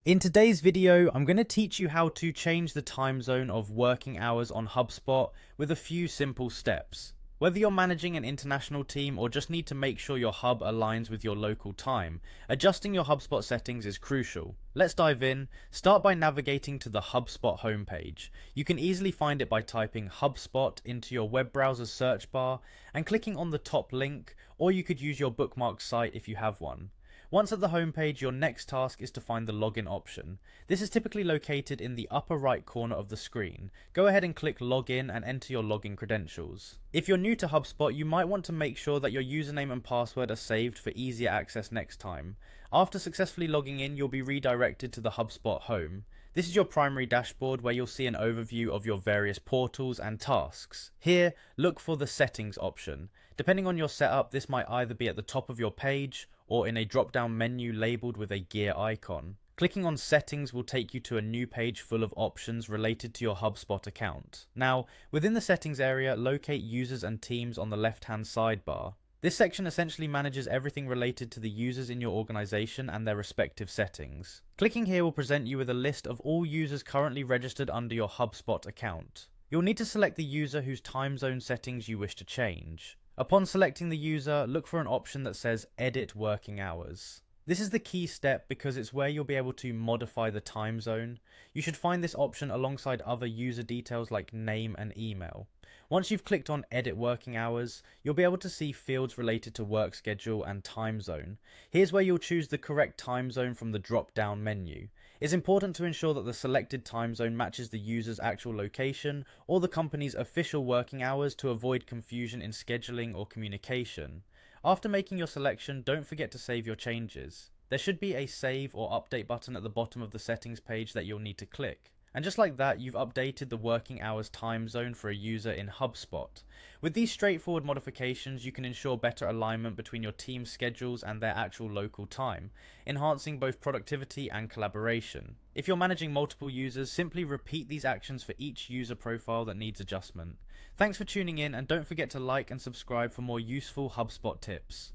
In today's video, I'm going to teach you how to change the time zone of working hours on HubSpot with a few simple steps. Whether you're managing an international team or just need to make sure your hub aligns with your local time, adjusting your HubSpot settings is crucial. Let's dive in. Start by navigating to the HubSpot homepage. You can easily find it by typing HubSpot into your web browser's search bar and clicking on the top link, or you could use your bookmark site if you have one. Once at the homepage, your next task is to find the login option. This is typically located in the upper right corner of the screen. Go ahead and click login and enter your login credentials. If you're new to HubSpot, you might want to make sure that your username and password are saved for easier access next time. After successfully logging in, you'll be redirected to the HubSpot home. This is your primary dashboard where you'll see an overview of your various portals and tasks. Here, look for the settings option. Depending on your setup, this might either be at the top of your page or in a drop-down menu labeled with a gear icon. Clicking on settings will take you to a new page full of options related to your HubSpot account. Now, within the settings area, locate users and teams on the left-hand sidebar. This section essentially manages everything related to the users in your organization and their respective settings. Clicking here will present you with a list of all users currently registered under your HubSpot account. You'll need to select the user whose time zone settings you wish to change. Upon selecting the user, look for an option that says Edit Working Hours. This is the key step because it's where you'll be able to modify the time zone. You should find this option alongside other user details like name and email. Once you've clicked on Edit Working Hours, you'll be able to see fields related to work schedule and time zone. Here's where you'll choose the correct time zone from the drop-down menu. It's important to ensure that the selected time zone matches the user's actual location or the company's official working hours to avoid confusion in scheduling or communication. After making your selection, don't forget to save your changes. There should be a save or update button at the bottom of the settings page that you'll need to click. And just like that, you've updated the working hours time zone for a user in HubSpot. With these straightforward modifications, you can ensure better alignment between your team's schedules and their actual local time, enhancing both productivity and collaboration. If you're managing multiple users, simply repeat these actions for each user profile that needs adjustment. Thanks for tuning in, and don't forget to like and subscribe for more useful HubSpot tips.